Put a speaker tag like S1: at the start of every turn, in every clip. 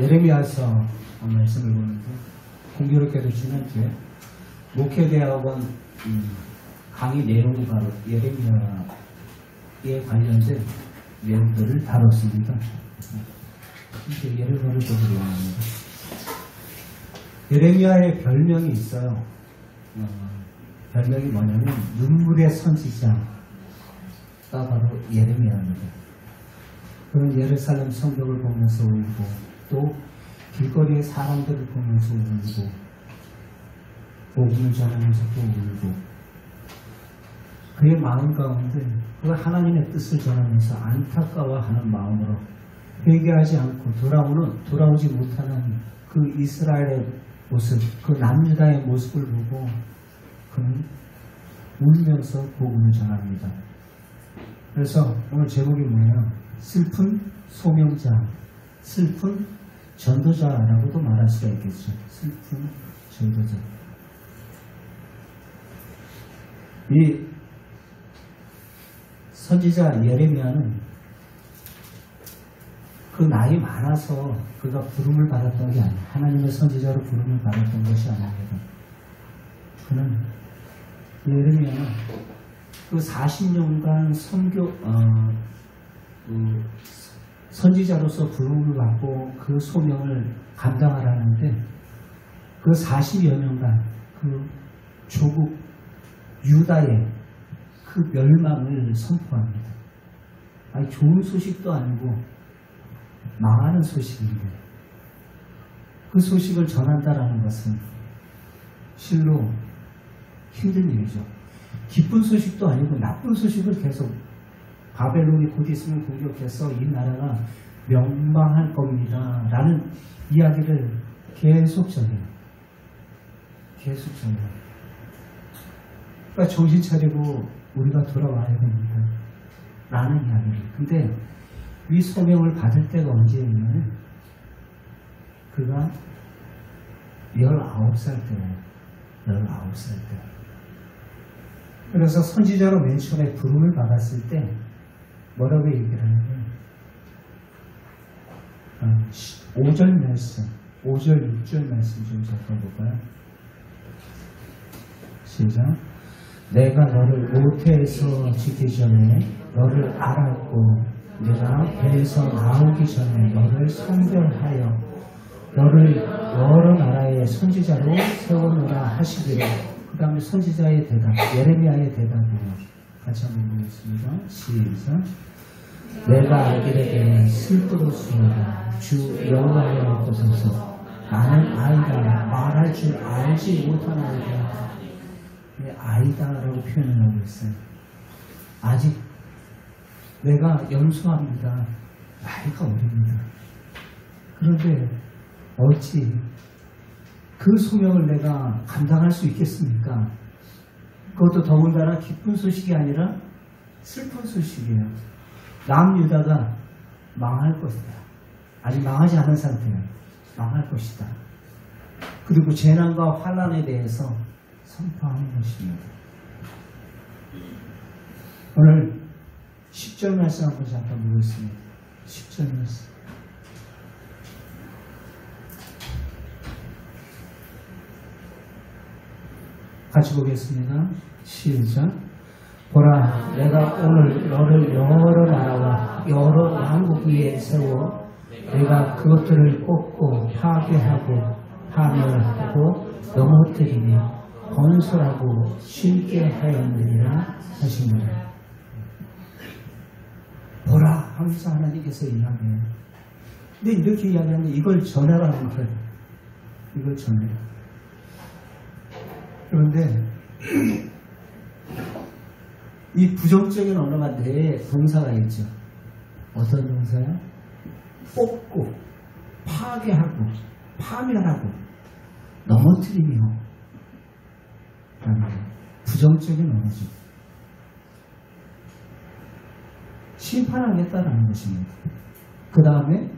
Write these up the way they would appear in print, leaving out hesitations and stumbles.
S1: 예레미야서 말씀을 보는데 공교롭게도 지난주에 목회대학원 강의 내용이 바로 예레미야에 관련된 내용들을 다뤘습니다. 이제 예레미야를 보기로 합니다. 예레미야의 별명이 있어요. 별명이 뭐냐면 눈물의 선지자가 바로 예레미야입니다. 그는 예루살렘 성벽을 보면서 울고 또 길거리의 사람들을 보면서 울고 복음을 전하면서 또 울고 그의 마음 가운데 그 하나님의 뜻을 전하면서 안타까워하는 마음으로 회개하지 않고 돌아오지 못하는 그 이스라엘의 모습, 그 남유다의 모습을 보고 그는 울면서 복음을 전합니다. 그래서 오늘 제목이 뭐예요? 슬픈 소명자, 슬픈 전도자라고도 말할 수가 있겠죠. 슬픈 전도자. 이 선지자 예레미야는 그 나이 많아서 그가 부름을 받았던 게 아니에요. 하나님의 선지자로 부름을 받았던 것이 아닙니다. 그는 예레미야는 그 40년간 선지자로서 부름을 받고 그 소명을 감당하라는데 그 40여 년간 그 조국 유다의 그 멸망을 선포합니다. 아니 좋은 소식도 아니고 망하는 소식인데 그 소식을 전한다라는 것은 실로 힘든 일이죠. 기쁜 소식도 아니고 나쁜 소식을 계속 바벨론이 곧 있으면 공격해서 이 나라가 멸망할 겁니다 라는 이야기를 계속 전해요. 계속 전해요. 그러니까 정신 차리고 우리가 돌아와야 됩니다 라는 이야기를. 근데 이 소명을 받을 때가 언제였냐면 그가 19살 때예요. 19살 때. 그래서 선지자로 맨 처음에 부름을 받았을 때 뭐라고 얘기를 하냐면 5절 말씀, 5절, 6절 말씀 좀 잠깐볼까요? 시작. 내가 너를 모태에서 짓기 전에 너를 알았고 내가 배에서 나오기 전에 너를 선별하여 너를 여러 나라의 선지자로 세우노라 하시기를. 그 다음에 선지자의 대답, 예레미야의 대답이에요. 같이 한번 보겠습니다. 시작. 내가 알기를 슬프도소이다. 주 여호와여호와께서 나는 아이다. 말할 줄 알지 못한 아이다. 아이다라고 표현을 하고 있어요. 아직 내가 연소합니다. 나이가 어립니다. 그런데 어찌 그 소명을 내가 감당할 수 있겠습니까? 그것도 더군다나 기쁜 소식이 아니라 슬픈 소식이에요. 남유다가 망할 것이다. 아직 망하지 않은 상태예요. 망할 것이다. 그리고 재난과 환난에 대해서 선포하는 것입니다. 오늘 10절 말씀 한번 잠깐 보겠습니다. 10절 말씀. 같이 보겠습니다. 시작. 보라, 내가 오늘 너를 여러 나라와 여러 왕국 위에 세워 내가 그것들을 뽑고 파괴하고 파멸하고 넘어뜨리며 건설하고 쉽게 하였느니라 하시니라. 보라 하면서 하나님께서 이야기해요. 근데 이렇게 이야기하면 이걸 전해라는 거예요. 이걸 전해라. 그런데 이 부정적인 언어가 네 동사가 있죠. 어떤 동사야? 뽑고 파괴하고 파멸하고 넘어뜨리며 라는 부정적인 언어죠. 심판하겠다라는 것입니다. 그 다음에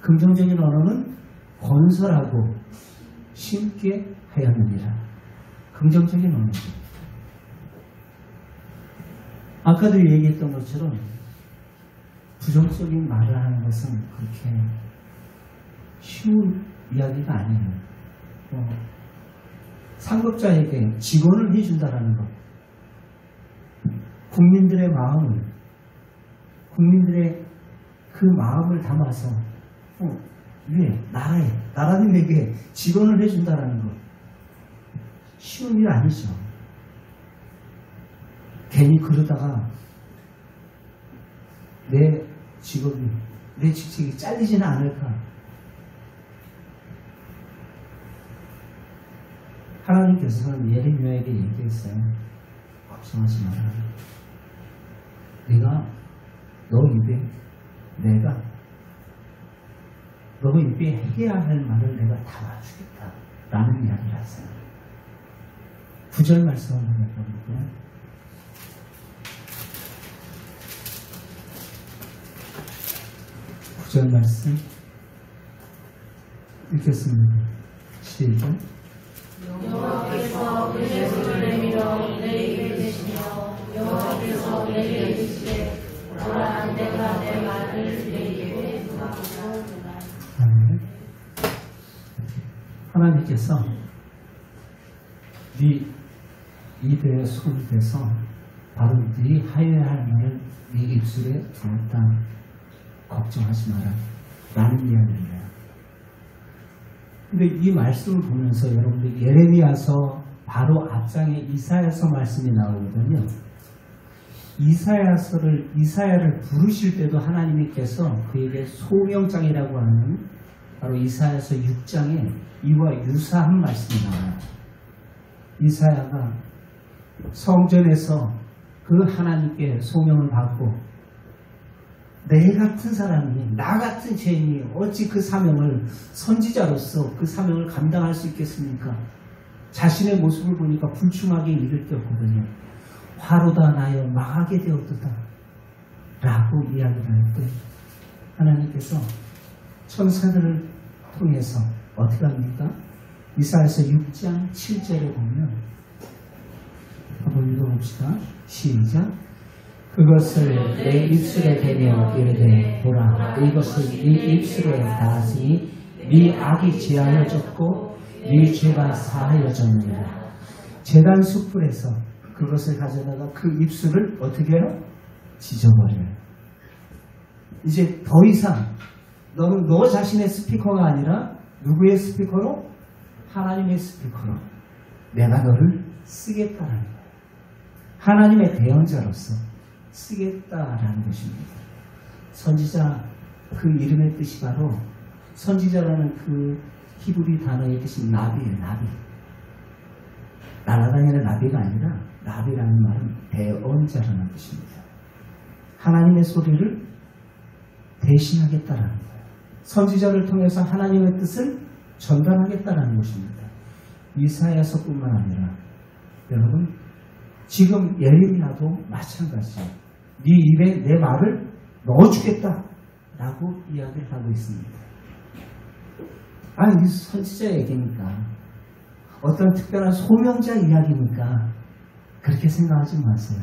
S1: 긍정적인 언어는 건설하고 심게 하였느니라. 긍정적인 언어죠. 아까도 얘기했던 것처럼 부정적인 말을 하는 것은 그렇게 쉬운 이야기가 아니에요. 상급자에게 직원을 해준다라는 것, 국민들의 마음을, 국민들의 그 마음을 담아서 위에 나라님에게 직원을 해준다라는 것, 쉬운 일 아니죠. 괜히 그러다가 내 직업이, 내 직책이 잘리지는 않을까. 하나님께서는 예레미야에게 얘기했어요. 걱정하지 마라. 내가 너 입에 해야 할 말을 내가 담아주겠다 라는 이야기를 하세요. 9절 말씀 한번 해볼게요. 9절 말씀 읽겠습니다. 시작.
S2: 여호와께서 그의 손을 내밀어 내게 계시며 여호와께서 내게 이르시되 보라 내가 내 말을 내게 부어주리라.
S1: 하나님께서 네 입에 손이 돼서 바로 네 하여야 할 말을 네 입술에 두었다. 걱정하지 마라 라는 이야기를 해요. 근데 이 말씀을 보면서 여러분들 예레미야서 바로 앞장에 이사야서 말씀이 나오거든요. 이사야를 부르실 때도 하나님께서 그에게 소명장이라고 하는 바로 이사야서 6장에 이와 유사한 말씀이 나와요. 이사야가 성전에서 그 하나님께 소명을 받고 내 같은 사람이, 나 같은 죄인이 어찌 그 사명을, 선지자로서 그 사명을 감당할 수 있겠습니까? 자신의 모습을 보니까 불충하게 이를 게 없거든요. 화로다 나여 망하게 되었도다 라고 이야기를 할 때 하나님께서 천사들을 통해서 어떻게 합니까? 이사야서 6장 7절에 보면 한번 읽어봅시다. 시작. 그것을 내 입술에 대며 이르되 보라 이것을 네 입술에 닿았으니 네 악이 제하여졌고 네 죄가 사하여졌느니라. 제단 숯불에서 그것을 가져다가 그 입술을 어떻게 해요? 지져버려요. 이제 더 이상 너는 너 자신의 스피커가 아니라 누구의 스피커로? 하나님의 스피커로 내가 너를 쓰겠다라는 거예요. 하나님의 대언자로서 쓰겠다라는 것입니다. 선지자 그 이름의 뜻이 바로 선지자라는 그 히브리 단어의 뜻이 나비예요. 나비. 날아다니는 나비가 아니라 나비라는 말은 대언자라는 뜻입니다. 하나님의 소리를 대신하겠다라는 거예요. 선지자를 통해서 하나님의 뜻을 전달하겠다라는 것입니다. 이사야서뿐만 아니라 여러분 지금 예레미야도 마찬가지죠. 네 입에 내 말을 넣어주겠다 라고 이야기를 하고 있습니다. 이 선지자 얘기니까 어떤 특별한 소명자 이야기니까 그렇게 생각하지 마세요.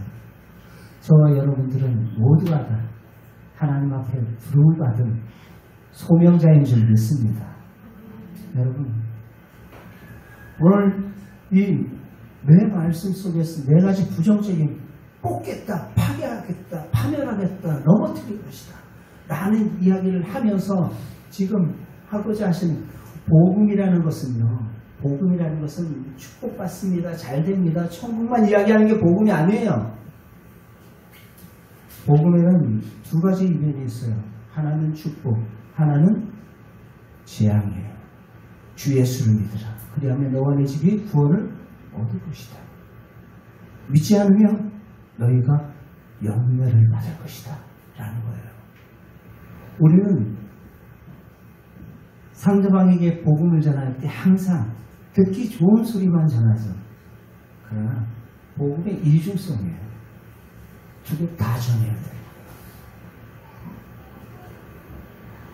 S1: 저와 여러분들은 모두가 다 하나님 앞에 부름을 받은 소명자인 줄 믿습니다. 여러분 오늘 이 내 말씀 속에서 네 가지 부정적인 뽑겠다, 파괴하겠다, 파멸하겠다, 넘어뜨릴 것이다 라는 이야기를 하면서 지금 하고자 하시는 복음이라는 것은 축복받습니다, 잘됩니다, 천국만 이야기하는 게 복음이 아니에요. 복음에는 두 가지 이면이 있어요. 하나는 축복, 하나는 재앙이에요. 주 예수를 믿으라. 그리하면 너와 내 집이 구원을 얻을 것이다. 믿지 않으면 너희가 영멸을 받을 것이다 라는 거예요. 우리는 상대방에게 복음을 전할 때 항상 듣기 좋은 소리만 전하죠. 그러나 복음의 이중성이에요. 두 개 다 전해야 돼요.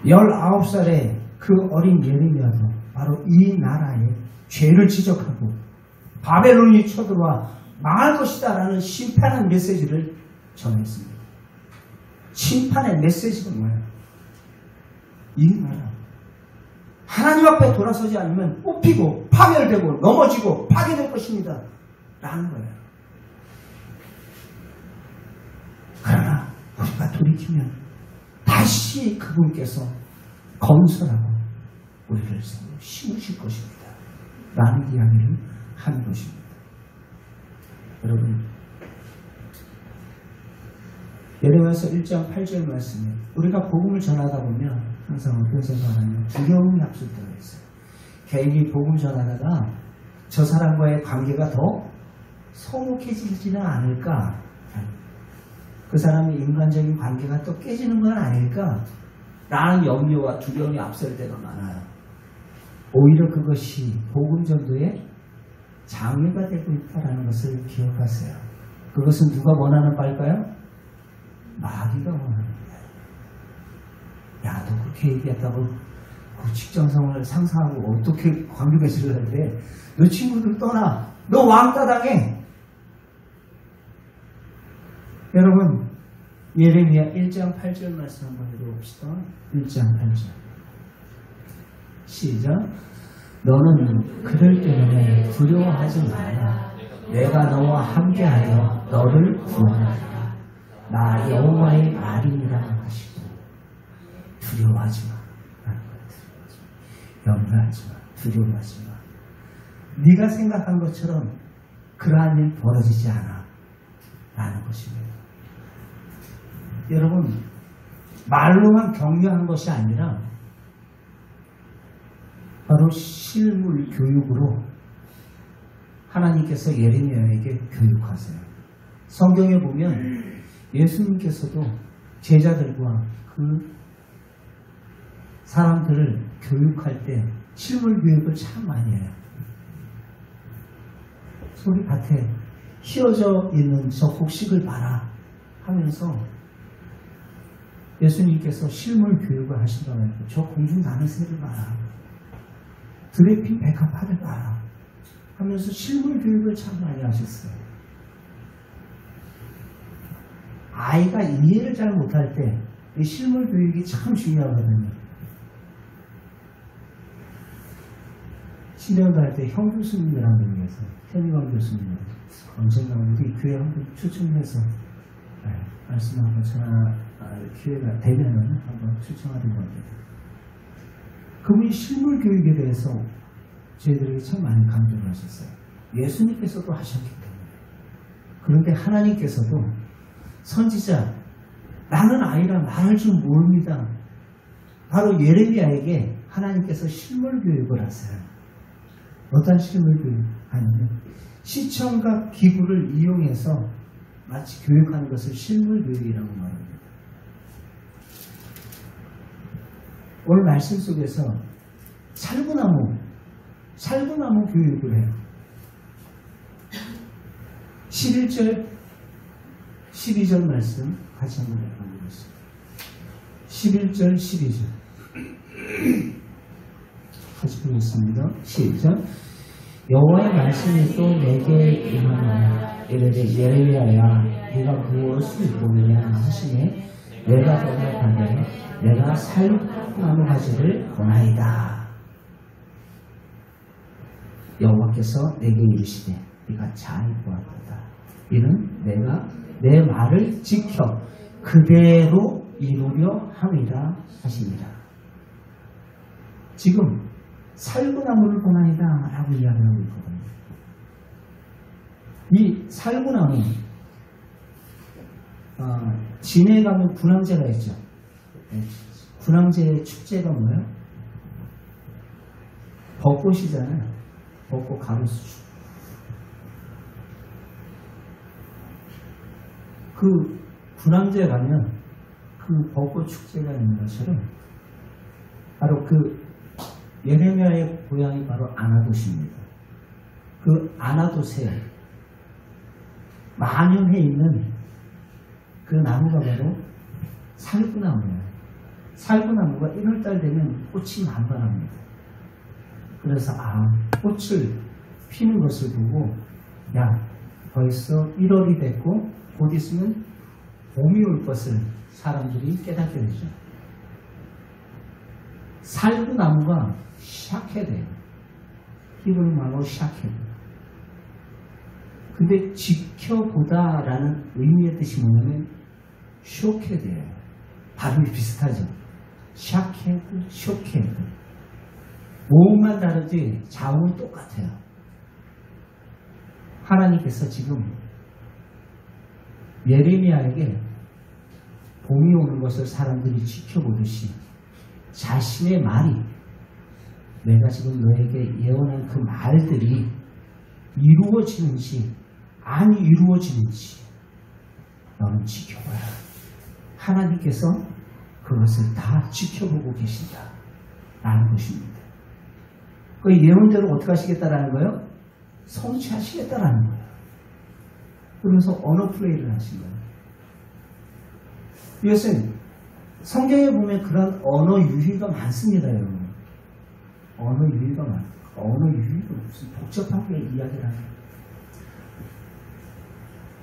S1: 19살의 그 어린 예레미야도 바로 이 나라의 죄를 지적하고 바벨론이 쳐들어와 망할 것이다 라는 심판의 메시지를 전했습니다. 심판의 메시지가 뭐예요? 이 나라 하나님 앞에 돌아서지 않으면 뽑히고 파멸되고 넘어지고 파괴될 것입니다. 라는 거예요. 그러나 우리가 돌이키면 다시 그분께서 건설하고 우리를 심으실 것입니다. 라는 이야기를 하는 것입니다. 여러분, 예레미야서 1장 8절 말씀에 우리가 복음을 전하다 보면 항상 어떤 생각하냐면 두려움이 앞설 때가 있어요. 개인이 복음 전하다가 저 사람과의 관계가 더 소목해지지는 않을까, 그 사람의 인간적인 관계가 또 깨지는 건 아닐까 라는 염려와 두려움이 앞설 때가 많아요. 오히려 그것이 복음 전도의 장애가 되고 있다는 것을 기억하세요. 그것은 누가 원하는 바일까요? 마귀가 원하는 거예요. 야, 너 그렇게 얘기했다고 그 직장생활을 상상하고 어떻게 관계 개설을 하는데 너 친구들 떠나, 너 왕따 당해. 여러분, 예레미야 1장 8절 말씀 한번 읽어봅시다. 1장 8절 시작. 너는 그들 때문에 두려워하지 마라. 내가 너와 함께하여 너를 구원하리라. 나 여호와의 말이니라 하시고. 두려워하지 마. 염려하지 마. 두려워하지 마. 네가 생각한 것처럼 그러한 일 벌어지지 않아. 라는 것입니다. 여러분, 말로만 격려한 것이 아니라 바로 실물 교육으로 하나님께서 예레미야에게 교육하세요. 성경에 보면 예수님께서도 제자들과 그 사람들을 교육할 때 실물 교육을 참 많이 해요. 소리밭에 휘어져 있는 저 곡식을 봐라 하면서 예수님께서 실물 교육을 하신다고 했고, 저 공중 나는 새를 봐라, 들에 핀 백합화를 봐라 하면서 실물 교육을 참 많이 하셨어요. 아이가 이해를 잘 못할 때 이 실물 교육이 참 중요하거든요. 신대원도 할 때 형 교수님이라는 분이 계세요. 현희광 교수님. 언젠가 우리 교회 한번 초청해서 말씀 한번 전할 기회가 되면 한번 초청하는 겁니다. 그분이 실물 교육에 대해서 저희들에게 참 많이 강조를 하셨어요. 예수님께서도 하셨기 때문에. 그런데 하나님께서도 선지자, 나는 아이라 말할 줄 모릅니다. 바로 예레미야에게 하나님께서 실물 교육을 하세요. 어떤 실물 교육? 아니면 시청각 기구를 이용해서 마치 교육하는 것을 실물 교육이라고 말합니다. 오늘 말씀 속에서 살구나무 교육을 해요. 11절, 12절 말씀 같이 한번 읽어보겠습니다. 11절, 12절 같이 보겠습니다. 시작. 여호와의 말씀이 또 내게 임하노니 이르되 예레미야야, 네가 무엇을 보느냐 하시니 내가 대답하되 내가 살구나무 가지를 보나이다. 여호와께서 내게 이르시되 네가 잘 보았도다. 이는 내가 내 말을 지켜 그대로 이루려 함이라 하시니라. 지금 살구나무를 보나이다 라고 이야기하고 있거든요. 이 살구나무, 진해에 가면 군항제가 있죠. 군항제의 축제가 뭐예요? 벚꽃이잖아요. 벚꽃 가로수. 그 군항제에 가면 그 벚꽃 축제가 있는 것처럼 바로 그 예레미야의 고향이 바로 아나돗입니다. 그 아나돗에 만연해 있는 그 나무가 바로 살구나무예요. 살구나무가 1월달 되면 꽃이 만발합니다. 그래서 꽃을 피는 것을 보고 야, 벌써 1월이 됐고 곧 있으면 봄이 올 것을 사람들이 깨닫게 되죠. 살구나무가 샤케돼요. 히브리 말로 샤케드. 근데 지켜보다라는 의미의 뜻이 뭐냐면 쇼케드예요. 발음이 비슷하죠. 샤케드, 쇼케드. 모음만 다르지 자음은 똑같아요. 하나님께서 지금 예레미야에게 봄이 오는 것을 사람들이 지켜보듯이 자신의 말이, 내가 지금 너에게 예언한 그 말들이 이루어지는지 안 이루어지는지 너는 지켜봐야. 하나님께서 그것을 다 지켜보고 계신다 라는 것입니다. 그 예언대로 어떻게 하시겠다라는 거예요? 성취하시겠다라는 거예요. 그러면서 언어 플레이를 하신 거예요. 이것은 성경에 보면 그런 언어 유희가 많습니다, 여러분. 언어 유희가 많아요. 언어 유희가 무슨 복잡하게 이야기를 하는 거예요.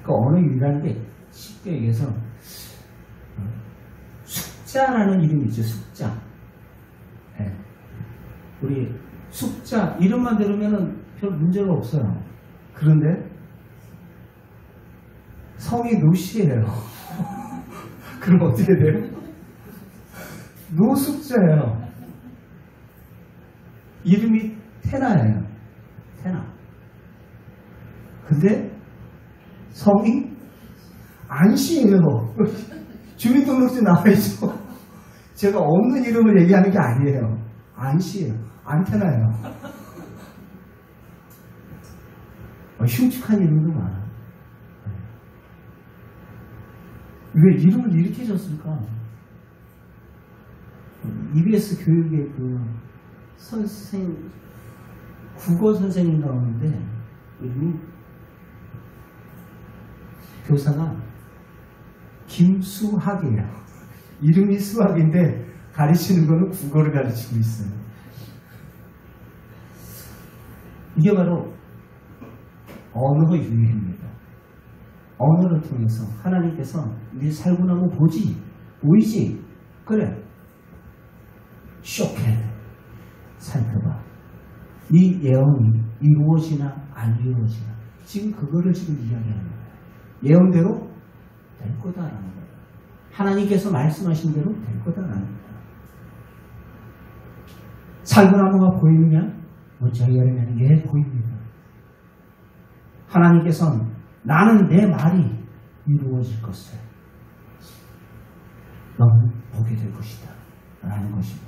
S1: 그 언어 유희라는 게 쉽게 얘기해서 숙자라는 이름이 있죠, 숙자. 네. 우리 숙자 이름만 들으면 별 문제가 없어요. 그런데 성이 노시예요. 그럼 어떻게 돼요? 노숙자예요. 이름이 테나예요. 테나. 근데 성이 안시예요. 주민등록증 나와있죠. 제가 없는 이름을 얘기하는 게 아니에요. 안시예요. 안테나예요. 흉측한 이름도 많아. 왜 이름을 이렇게 줬을까? EBS 교육의 그 국어 선생님 나오는데 이름이 교사가 김수학이에요. 이름이 수학인데 가르치는 거는 국어를 가르치고 있어요. 이게 바로 언어 유희입니다. 언어를 통해서 하나님께서 네 살구나무 보이지? 그래. 쇼케 살펴봐. 이 예언이 이루어지나 안 이루어지나. 지금 그거를 지금 이야기하는 거예요. 예언대로 될 거다라는 거예요. 하나님께서 말씀하신 대로 될 거다라는 거예요. 살구나무가 보이느냐? 먼저 예언하면 예, 보입니다. 하나님께서는 나는 내 말이 이루어질 것을 너는 보게 될 것이다 라는 것입니다.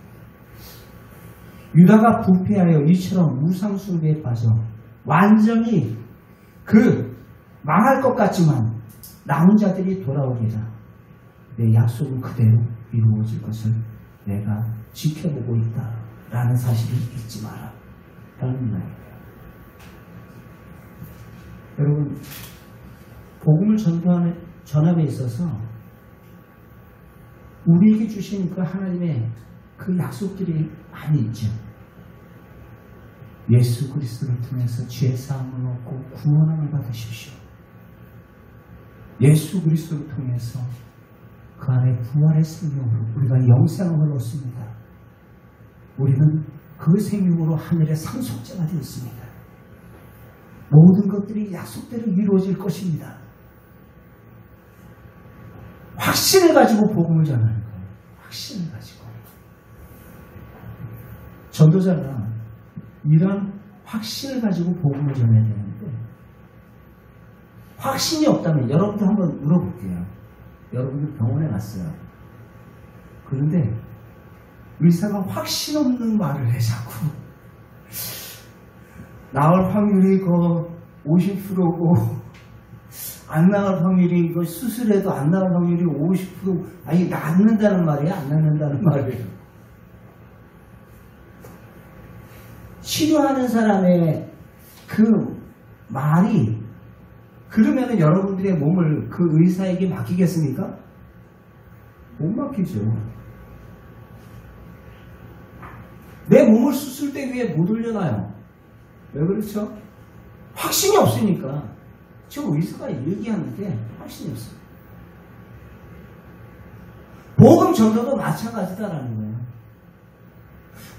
S1: 유다가 부패하여 이처럼 우상숭배에 빠져 완전히 망할 것 같지만 남은 자들이 돌아오리라. 내 약속은 그대로 이루어질 것을 내가 지켜보고 있다 라는 사실을 잊지 마라 라는 말입니다. 여러분, 복음을 전함에 있어서 우리에게 주신 그 하나님의 그 약속들이 많이 있죠. 예수 그리스도를 통해서 죄사함을 얻고 구원함을 받으십시오. 예수 그리스도를 통해서 그 안에 부활의 생명으로 우리가 영생을 얻습니다. 우리는 그 생명으로 하늘의 상속자가 되었습니다. 모든 것들이 약속대로 이루어질 것입니다. 확신을 가지고 복음을 전하는 거예요. 확신을 가지고. 전도자가 이런 확신을 가지고 복음을 전해야 되는데 확신이 없다면 여러분도 한번 물어볼게요. 여러분들 병원에 갔어요. 그런데 의사가 확신 없는 말을 해 자꾸. 나올 확률이 50%고 안 나갈 확률이 수술해도 안 나갈 확률이 50%. 아니 낫는다는 말이에요? 안 낫는다는 말이에요? 치료하는 사람의 그 말이 그러면 여러분들의 몸을 그 의사에게 맡기겠습니까? 못 맡기죠. 내 몸을 수술대 위에 못 올려놔요. 왜 그렇죠? 확신이 없으니까. 저 의사가 얘기하는데 확신이 없어요. 복음 전도도 마찬가지다라는 거예요.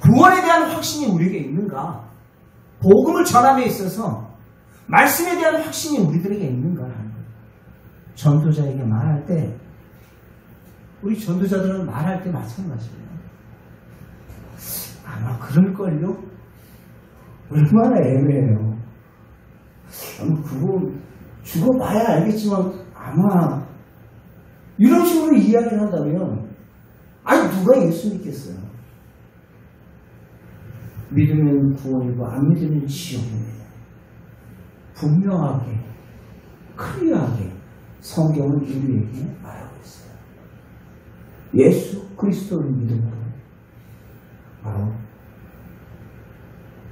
S1: 구원에 대한 확신이 우리에게 있는가? 복음을 전함에 있어서 말씀에 대한 확신이 우리들에게 있는가 하는 거예요. 전도자에게 말할 때, 우리 전도자들은 말할 때 마찬가지예요. 아마 그럴걸요? 얼마나 애매해요. 아마 그거 죽어봐야 알겠지만 아마 이런 식으로 이야기를 한다면 아니 누가 예수 믿겠어요? 믿으면 구원이고 안 믿으면 지옥입니다. 분명하게 클리어하게 성경은 우리에게 말하고 있어요. 예수 그리스도를 믿음으로 바로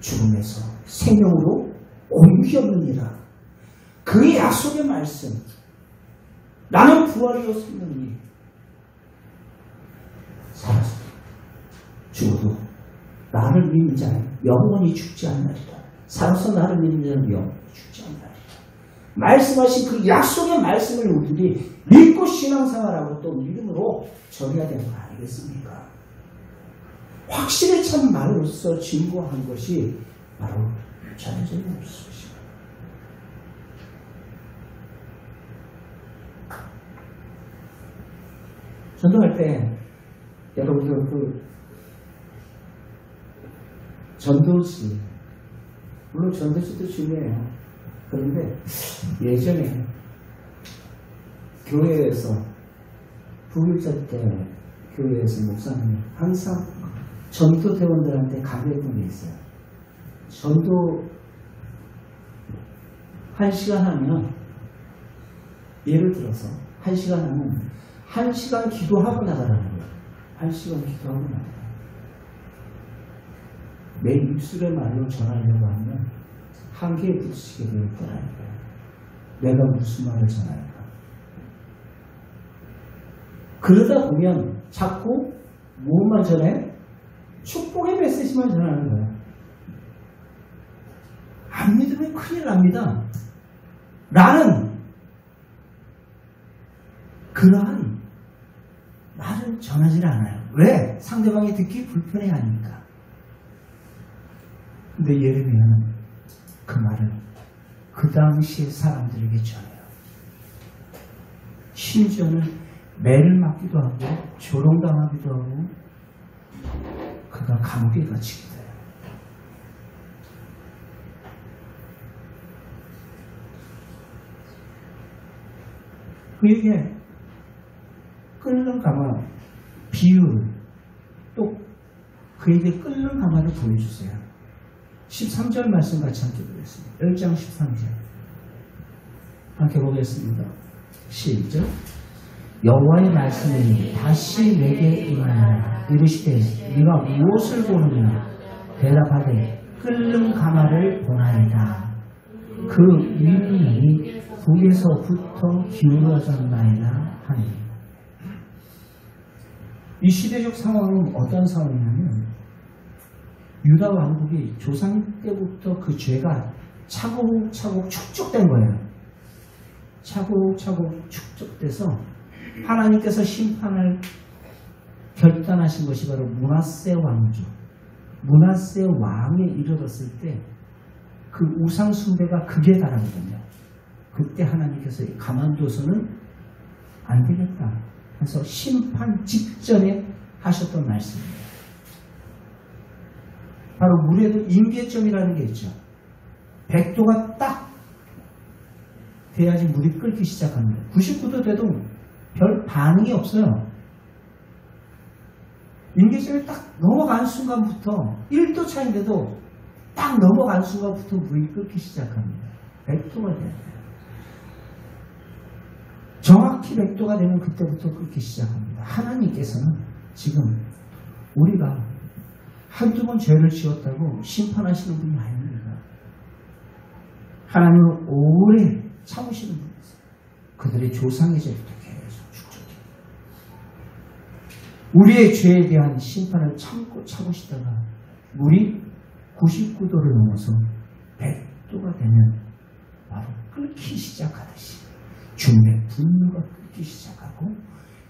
S1: 죽음에서 생명으로 옮겨느니라. 그의 약속의 말씀, 나는 부활이요 생명이니 살아서 죽어도 나를 믿는 자는 영원히 죽지 않나리라. 살아서 나를 믿는 자는 영원히 죽지 않나리라. 말씀하신 그 약속의 말씀을 우리들이 믿고 신앙생활하고 또 믿음으로 전해야 되는 거 아니겠습니까? 확실히 참 말로써 증거한 것이 바로 전해진 것입니다. 전도할 때 여러분들 그 전도지, 물론 전도지도 중요해요. 그런데 예전에 교회에서 부일자 때 교회에서 목사님이 항상 전도대원들한테 강조했던 게 있어요. 전도 1시간 하면, 예를 들어서 1시간 하면 1시간 기도하고 나가라는 거예요. 1시간 기도하고 나가라. 내 입술의 말로 전하려고 하면 한계에 부딪히게 될 거라는 거예요. 내가 무슨 말을 전할까? 그러다 보면 자꾸 무엇만 전해? 축복의 메시지만 전하는 거예요. 안 믿으면 큰일 납니다. 나는 그러한 말을 전하지 않아요. 왜? 상대방이 듣기 불편해하니까. 근데 예레미야는 그 말을 그 당시 사람들에게 전해요. 심지어는 매를 맞기도 하고 조롱당하기도 하고 그가 감옥에 갇히기도 해요. 그에게 끓는 가마, 비율, 또 그에게 끓는 가마를 보여주세요. 13절 말씀 같이 함께 보겠습니다. 1장 13절 함께 보겠습니다. 시작. 여호와의 말씀이 다시 내게 임하노라. 이르시되 네가 무엇을 보느냐? 대답하되 끓는 가마를 보나이다. 그 위문이 북에서부터 기울어졌나이다 하니. 이 시대적 상황은 어떤 상황이냐면 유다 왕국이 조상 때부터 그 죄가 차곡차곡 축적된 거예요. 차곡차곡 축적돼서 하나님께서 심판을 결단하신 것이 바로 므낫세 왕조. 므낫세 왕에 이르렀을 때 그 우상 숭배가 극에 달하거든요. 그때 하나님께서 가만둬서는 안 되겠다. 그래서 심판 직전에 하셨던 말씀입니다. 바로 물에도 임계점이라는 게 있죠. 100도가 딱 돼야지 물이 끓기 시작합니다. 99도 돼도 별 반응이 없어요. 임계점이 딱 넘어간 순간부터 1도 차인데도 딱 넘어간 순간부터 물이 끓기 시작합니다. 100도가 돼야 돼요. 정확히 100도가 되면 그때부터 끓기 시작합니다. 하나님께서는 지금 우리가 한두 번 죄를 지었다고 심판하시는 분이 아닙니다. 하나님은 오래 참으시는 분이세요. 그들의 조상의 죄부터 계속 축적해요. 우리의 죄에 대한 심판을 참고 참으시다가 물이 99도를 넘어서 100도가 되면 바로 끓기 시작하듯이 주님의 분노가 끓기 시작하고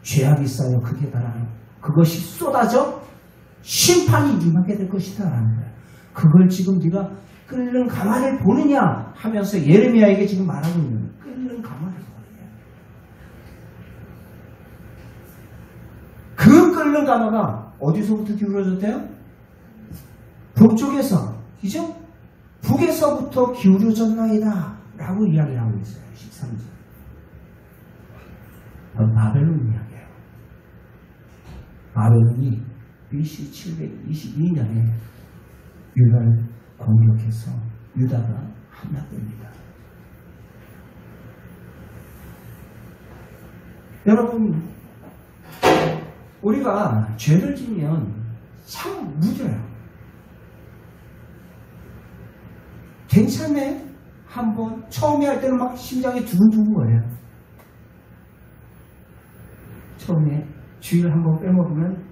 S1: 죄악이 쌓여 극에 달하는 그것이 쏟아져 심판이 임하게 될 것이다 라는 거야. 그걸 지금 네가 끓는 가마를 보느냐 하면서 예레미야에게 지금 말하고 있는 거야. 끓는 가마를 보느냐. 그 끓는 가마가 어디서부터 기울어졌대요? 북쪽에서, 그죠? 북에서부터 기울어졌나이다 라고 이야기를 하고 있어요. 13절. 바벨론 이야기예요. 바벨론이 BC 722년에 유다를 공격해서 유다가 함락됩니다. 여러분, 우리가 죄를 지면 참 무뎌요. 괜찮네? 한번 처음에 할 때는 막 심장이 두근두근 거예요. 처음에 주의를 한번 빼먹으면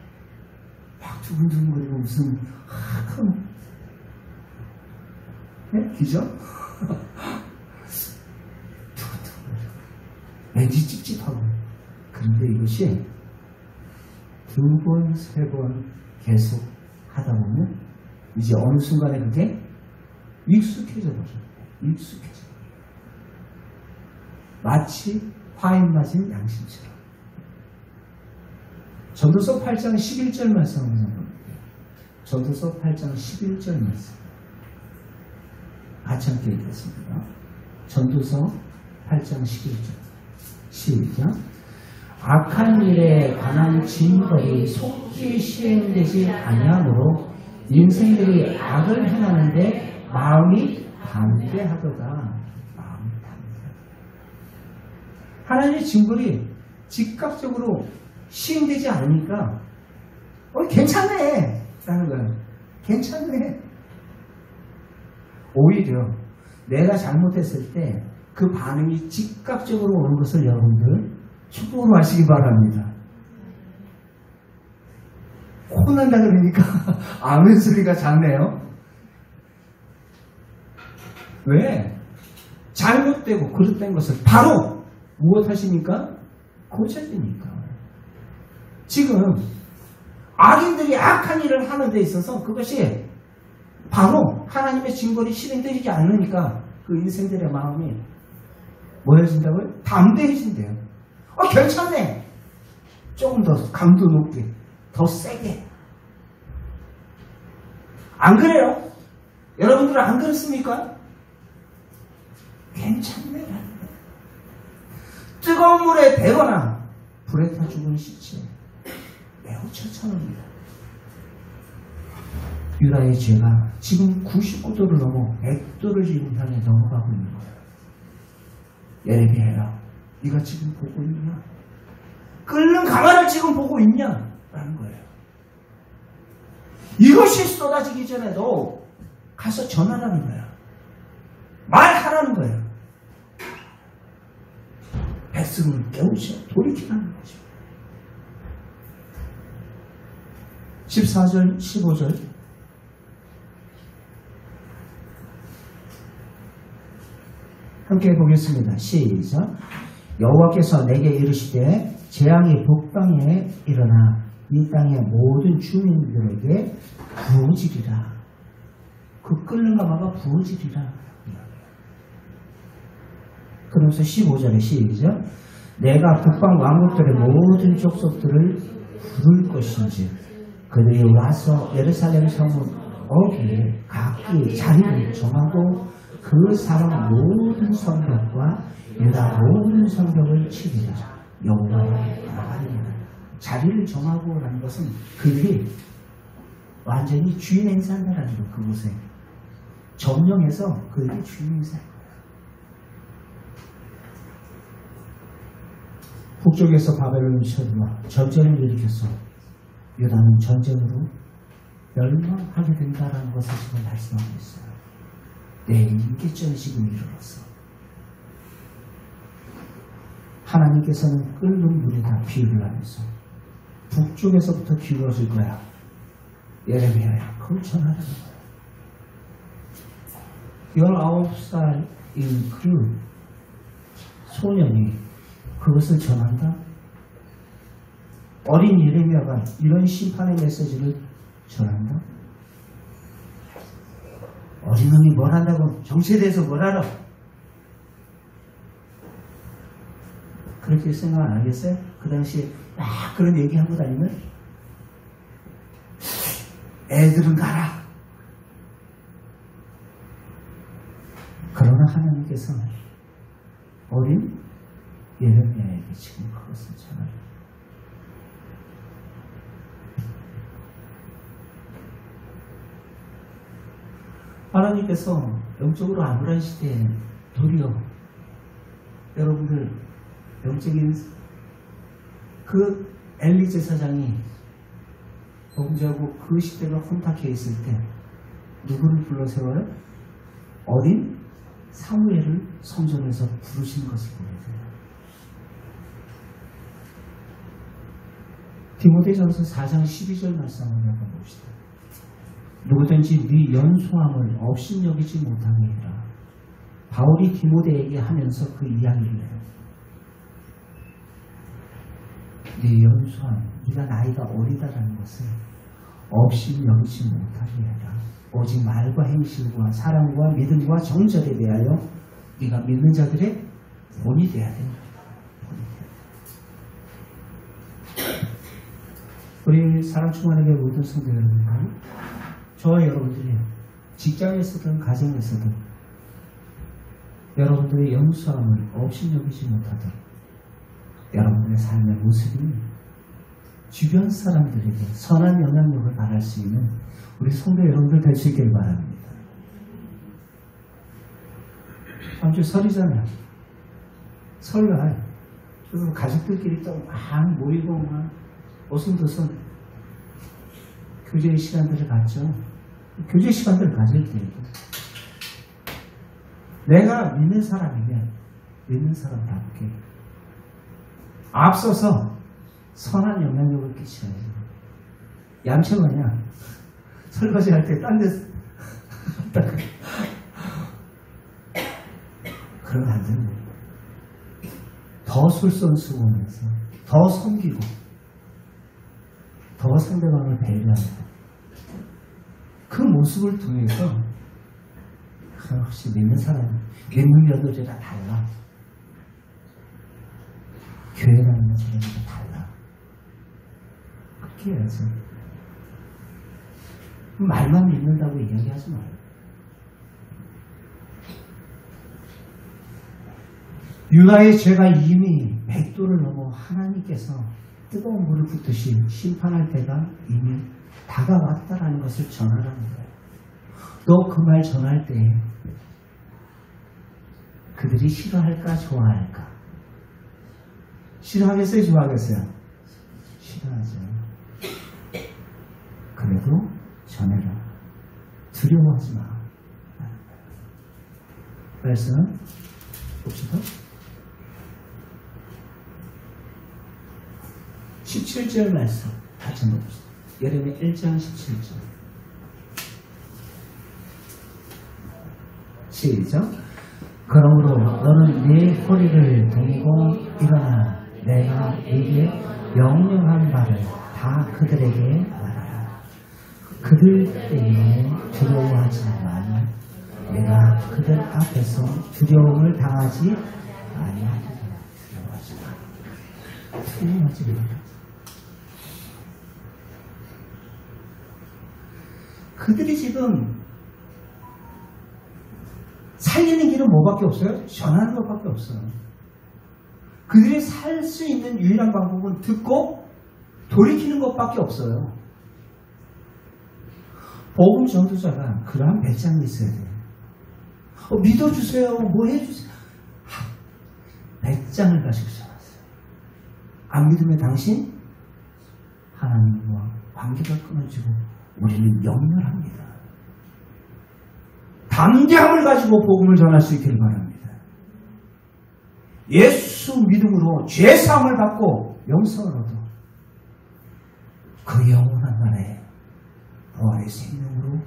S1: 막 두근두근거리고 무슨 큰 네? 기죠? 두근두근거리고 왠지 찝찝하고. 그런데 이것이 두 번, 세 번 계속 하다 보면 이제 어느 순간에 그게 익숙해져 버려요. 익숙해져. 마치 화인 맞은 양심처럼. 전도서 8장 11절 말씀을 볼게요. 전도서 8장 11절 말씀. 같이 함께 읽겠습니다. 전도서 8장 11절. 시작. 악한 일에 관한 징벌이 속히 시행되지 아니하므로 인생들이 악을 행하는데 마음이 담대하도다. 마음이 담대하도다. 하나님의 징벌이 즉각적으로 시행되지 않으니까 괜찮네 라는 거예요. 괜찮네. 오히려 내가 잘못했을 때 그 반응이 즉각적으로 오는 것을 여러분들 축복으로 하시기 바랍니다. 혼난다 그러니까 아멘 소리가 작네요. 왜? 잘못되고 그릇된 것을 바로 무엇 하시니까? 고쳐지니까. 지금 악인들이 악한 일을 하는 데 있어서 그것이 바로 하나님의 징벌이 실행되지 않으니까 그 인생들의 마음이 뭐해진다고요? 담대해진대요. 괜찮네. 조금 더 강도 높게, 더 세게. 안 그래요? 여러분들은 안 그렇습니까? 괜찮네. 뜨거운 물에 데거나 불에 타 죽은 시체 매우 처참합니다. 유다의 죄가 지금 99도를 넘어 100도를 지금 향해 넘어가고 있는 거예요. 예레미야야, 네가 지금 보고 있냐? 끓는 가마를 지금 보고 있냐? 라는 거예요. 이것이 쏟아지기 전에 너 가서 전하라는 거야. 말하라는 거예요. 백성을 깨우쳐 돌이키라는 거죠. 14절, 15절 함께 보겠습니다. 시작. 여호와께서 내게 이르시되 재앙이 북방에 일어나 이 땅의 모든 주민들에게 부어지리라. 그 끓는 가마가 부어지리라. 그러면서 15절에 시작. 내가 북방 왕국들의 모든 족속들을 부를 것인지 그들이 와서 예루살렘 성문 어귀에 각기 자리를 정하고 그 사람 모든 성벽과 유다 모든 성벽을 치리라. 여호와의 말이니라. 자리를 정하고라는 것은 그들이 완전히 주인 행사한다라는 거. 그곳에 점령해서 그들이 주인 행사할 거예요. 북쪽에서 바벨론이 쳐들어와 전쟁을 일으켰어. 유다는 전쟁으로 멸망하게 된다라는 것을 지금 말씀하고 있어요. 내 인기점이 지금 이르렀어. 하나님께서는 끓는 물에다 비유를 하면서 북쪽에서부터 기울어질 거야. 예레미야야, 그걸 전하라는 거야. 19살인 그 소년이 그것을 전한다? 어린 예레미야가 이런 심판의 메시지를 전한다? 어린 놈이 뭘 한다고 정치에 대해서 뭘 알아? 그렇게 생각 안 하겠어요? 그 당시에 막 그런 얘기하고 다니면 애들은 가라. 그러나 하나님께서 어린 예레미야에게 지금 그것을 전하라. 하나님께서 영적으로 암울한 시대에 도리어 여러분들 영적인 그 엘리 제사장이 범죄하고 그 시대가 혼탁해 있을 때 누구를 불러 세워요? 어린 사무엘을 성전에서 부르신 것을 보게 돼요. 디모데전서 4장 12절 말씀 한번 봅시다. 누구든지 네 연소함을 업신여기지 못하게 해라. 바울이 디모데에게 하면서 그 이야기를 해요. 네 연소함, 네가 나이가 어리다라는 것을 업신여기지 못하게 해라. 오직 말과 행실과 사랑과 믿음과 정절에 대하여 네가 믿는 자들의 본이 되어야 된다. 우리 사랑 충만하게 모든 성도 여러분들, 저와 여러분들이 직장에서든 가정에서든 여러분들의 연수함을 업신여기지 못하도록 여러분들의 삶의 모습이 주변 사람들에게 선한 영향력을 발할 수 있는 우리 성도 여러분들 될 수 있기를 바랍니다. 다음 주 설이잖아요. 설날 그리고 가족들끼리 또 막 모이고 막 오순도순 교제의 시간들을 갖죠. 교제 시간들을 가질 때 내가 믿는 사람이면 믿는 사람답게 앞서서 선한 영향력을 끼쳐야지. 얌체마냥 설거지 할 때 딴 데서 그러면 안 되는 거예요. 더 솔선수범해서 더 섬기고 더 상대방을 배려하고 그 모습을 통해서 역시 믿는 사람, 믿는 며느리가 달라. 교회 다니는 사람이랑 달라. 그렇게 해야지. 말만 믿는다고 이야기하지 말아요. 유다의 죄가 이미 100도를 넘어 하나님께서 뜨거운 물을 붓듯이 심판할 때가 이미 다가왔다라는 것을 전하라는 거예요. 너 그 말 전할 때 그들이 싫어할까 좋아할까? 싫어하겠어요? 좋아하겠어요? 싫어하죠. 그래도 전해라. 두려워하지 마. 말씀 봅시다. 17절 말씀 같이 한번 봅시다. 예레미야 1장 17절 시작. 그러므로 너는 네 허리를 동이고 일어나 내가 네게 명령한 바를 다 그들에게 말하라. 그들 때문에 두려워하지 말라. 내가 그들 앞에서 두려움을 당하지 아니하리라. 두려워하지 마. 두려워하지 마. 그들이 지금 살리는 길은 뭐밖에 없어요? 전하는 것밖에 없어요. 그들이 살 수 있는 유일한 방법은 듣고 돌이키는 것밖에 없어요. 복음 전도자가 그러한 배짱이 있어야 돼요. 믿어주세요. 뭐 해주세요. 배짱을 가지고 전하세요. 안 믿으면 당신 하나님과 관계가 끊어지고 우리는 영렬합니다. 담대함을 가지고 복음을 전할 수 있기를 바랍니다. 예수 믿음으로 죄사함을 받고 영생을 얻어 그 영원한 나라에 부활의 생명으로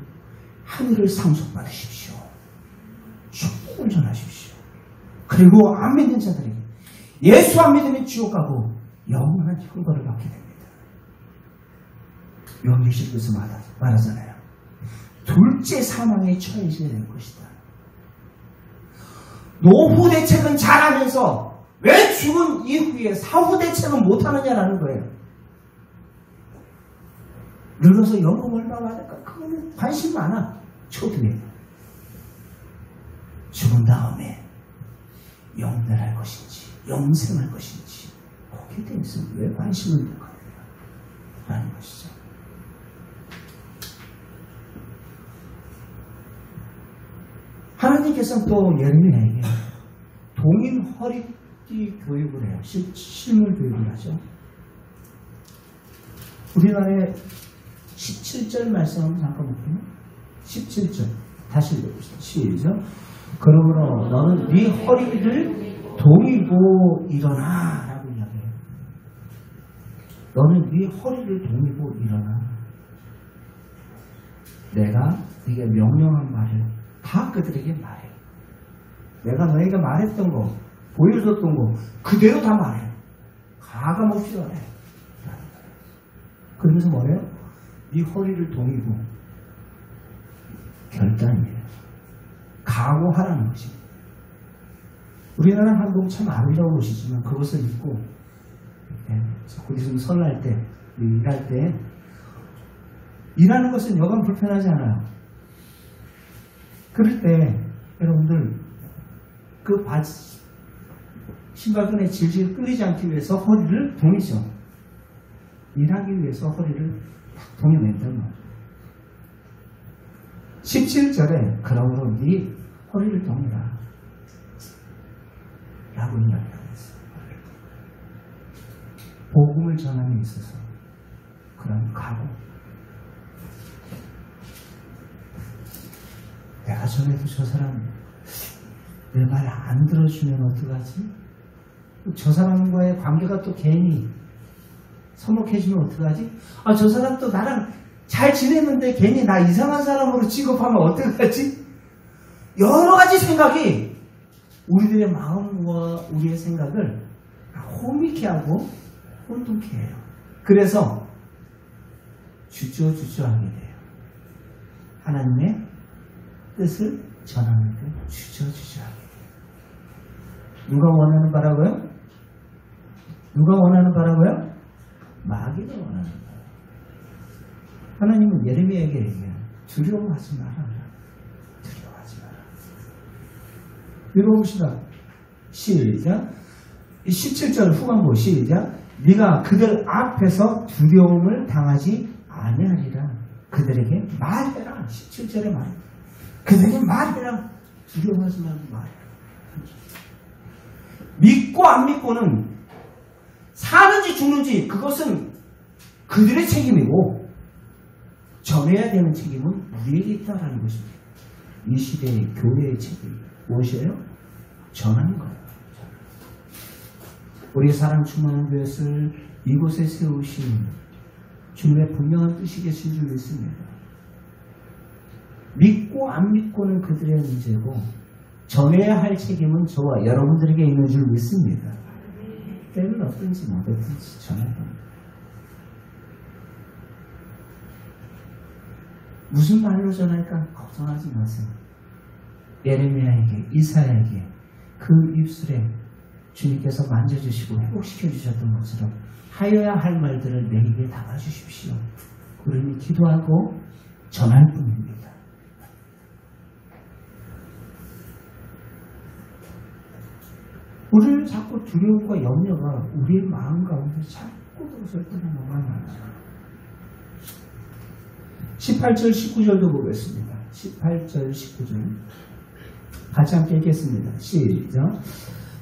S1: 하늘을 상속받으십시오. 축복을 전하십시오. 그리고 안 믿는 자들에게 예수 안 믿으면 지옥 가고 영원한 형벌을 받게 됩니다. 명예실에서 말하잖아요. 둘째 사망에 처해져야 될 것이다. 노후 대책은 잘하면서 왜 죽은 이후에 사후 대책은 못하느냐라는 거예요. 늙어서 영혼 얼마 받을까? 그거는 관심 많아. 초등에. 죽은 다음에 영멸할 것인지 영생할 것인지 거기에 대해서 왜 관심을 두는가 라는 것이죠. 하나님께서는 또 예레미야에게 동임 허리띠 교육을 해요. 실물 교육을 하죠. 우리나라의 17절 말씀 한번 잠깐 볼게요. 17절 다시 읽어보시죠. 시작. 그러므로 너는 네 허리를 동이고 일어나 라고 이야기해요. 너는 네 허리를 동이고 일어나. 내가 네게 명령한 말을 다 그들에게 말해. 내가 너에게 말했던 거, 보여줬던 거 그대로 다 말해. 가감없이 말해. 그러면서 뭐래요? 네 허리를 동이고 결단이에요. 각오하라는 것입니다. 우리나라 한국 참 아름다운 곳이지만 그것을 잊고 우리 좀 설날 때, 일할 때 일하는 것은 여간 불편하지 않아요. 그럴 때 여러분들 그 바지 신발끈에 질질 끌리지 않기 위해서 허리를 동이죠. 일하기 위해서 허리를 딱 동여낸단 말이에요. 17절에 그러므로 네 허리를 동이라 라고 이야기하고 있어요. 복음을 전함에 있어서 그런 각오. 내가 전에도 저 사람 내 말 안 들어주면 어떡하지? 저 사람과의 관계가 또 괜히 서먹해지면 어떡하지? 아, 저 사람 또 나랑 잘 지냈는데 괜히 나 이상한 사람으로 취급하면 어떡하지? 여러 가지 생각이 우리들의 마음과 우리의 생각을 혼미케 하고 혼돈케 해요. 그래서 주저주저하게 돼요. 하나님의 뜻을 전하는데 주저주저하게 돼요. 누가 원하는 바라고요? 누가 원하는 바라고요? 마귀가 원하는 바라고. 하나님은 예레미야에게 얘기해요. 두려워하지 마라. 두려워하지 마라. 읽어봅시다. 시작. 17절 후반부 시작. 네가 그들 앞에서 두려움을 당하지 아니하리라. 그들에게 말해라. 17절에 말해. 그들에게 말해라. 두려워하지 말고 말해라. 믿고 안 믿고는 사는지 죽는지 그것은 그들의 책임이고 전해야 되는 책임은 우리에게 있다라는 것입니다. 이 시대의 교회의 책임 무엇이에요? 전하는 거예요. 우리의 사랑 충만한 교회를 이곳에 세우신 주님의 분명한 뜻이 계신 줄 믿습니다. 믿고 안 믿고는 그들의 문제고 전해야 할 책임은 저와 여러분들에게 있는 줄 믿습니다. 때는 어떤지 뭐든지 전해야 합니다. 무슨 말로 전할까 걱정하지 마세요. 예레미야에게 이사야에게 그 입술에 주님께서 만져주시고 회복시켜주셨던 것처럼 하여야 할 말들을 내게 담아주십시오. 그러니 기도하고 전할 뿐입니다. 우리는 자꾸 두려움과 염려가 우리의 마음 가운데 자꾸 들어설 때가 너무 많아요. 18절 19절도 보겠습니다. 18절 19절 같이 함께 읽겠습니다. 시작.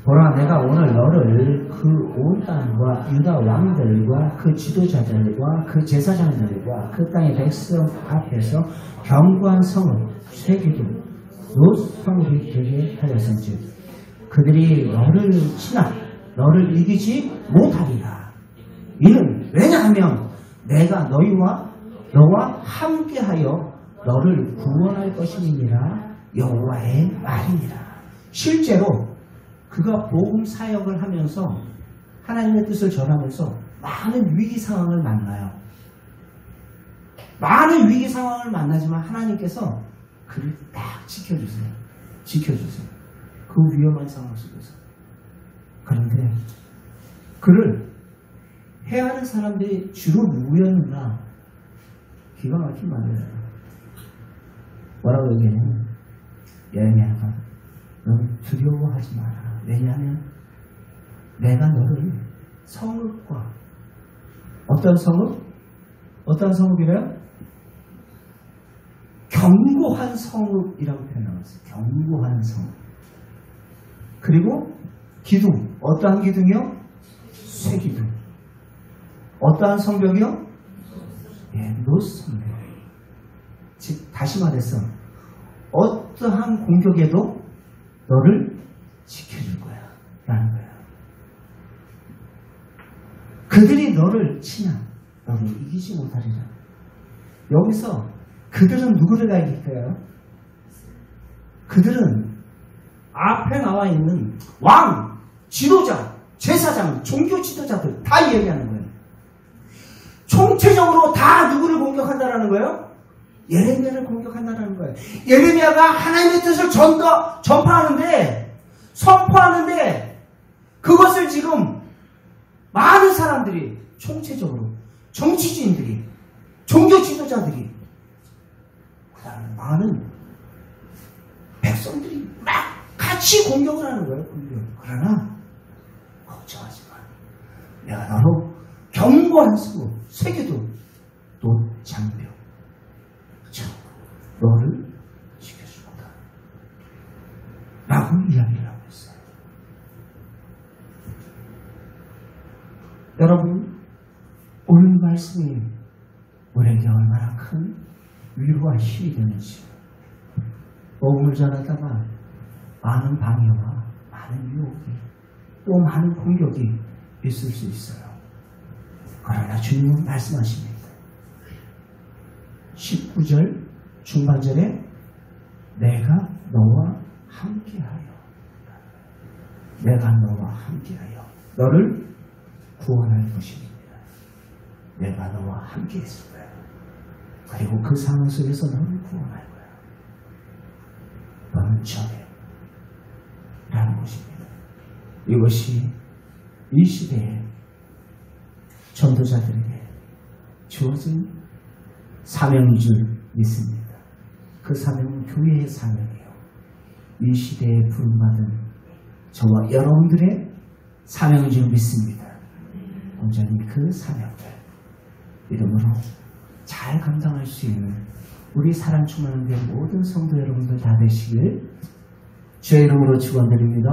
S1: 보라 내가 오늘 너를 그 온 땅과 유다 왕들과 그 지도자들과 그 제사장들과 그 땅의 백성 앞에서 견고한 성을 세기도 노성이 되게 하였은즉 그들이 너를 치나 너를 이기지 못하리라. 이는 왜냐하면 내가 너와 함께하여 너를 구원할 것임이니라. 여호와의 말이니라. 실제로 그가 복음 사역을 하면서 하나님의 뜻을 전하면서 많은 위기 상황을 만나요. 많은 위기 상황을 만나지만 하나님께서 그를 딱 지켜주세요. 지켜주세요. 그 위험한 상황 속에서. 그런데 그를 해하는 사람들이 주로 누구였는가? 기가 막힌 말이에요. 뭐라고 얘기하냐면 예레미야가 너는 두려워하지 마라. 왜냐하면 내가 너를 성읍과 어떤 성읍? 어떤 성읍이래요? 견고한 성읍이라고 표현하았어요. 견고한 성읍. 그리고 기둥. 어떠한 기둥이요? 쇠기둥. 어떠한 성벽이요? 예, 노성벽. 즉 다시 말해서 어떠한 공격에도 너를 지켜줄 거야 라는 거야. 그들이 너를 치나 너를 이기지 못하리라. 여기서 그들은 누구를 가리킬까요? 그들은 앞에 나와 있는 왕, 지도자, 제사장, 종교 지도자들 다 이야기하는 거예요. 총체적으로 다 누구를 공격한다라는 거예요? 예레미야를 공격한다는 거예요. 예레미야가 하나님의 뜻을 전파하는데, 선포하는데, 그것을 지금 많은 사람들이, 총체적으로, 정치주인들이, 종교 지도자들이, 그다음에 많은 백성들이 막 같이 공격을 하는 거예요. 그러나, 걱정하지 마. 내가 너로 견고한 수고, 세계도, 또 장벽, 너를 지켜줄 거다. 라고 이야기를 하고 있어요. 여러분, 오늘 말씀이 우리에게 얼마나 큰 위로와 힘이 되는지, 복음을 전하다가 많은 방해와 많은 유혹이 또 많은 공격이 있을 수 있어요. 그러나 주님은 말씀하십니다. 19절 중반절에 내가 너와 함께하여 내가 너와 함께하여 너를 구원할 것입니다. 내가 너와 함께 했을 거야. 그리고 그 상황 속에서 너를 구원할 거야. 너는 전해 라는 것입니다. 이것이 이 시대에 전도자들에게 주어진 사명인 줄 믿습니다. 그 사명은 교회의 사명이에요. 이 시대에 부름받은 저와 여러분들의 사명인 줄 믿습니다. 온전히 그 사명을 이름으로 잘 감당할 수 있는 우리 사랑 충만한 교회 모든 성도 여러분들 다 되시길 주의 이름으로 축원드립니다.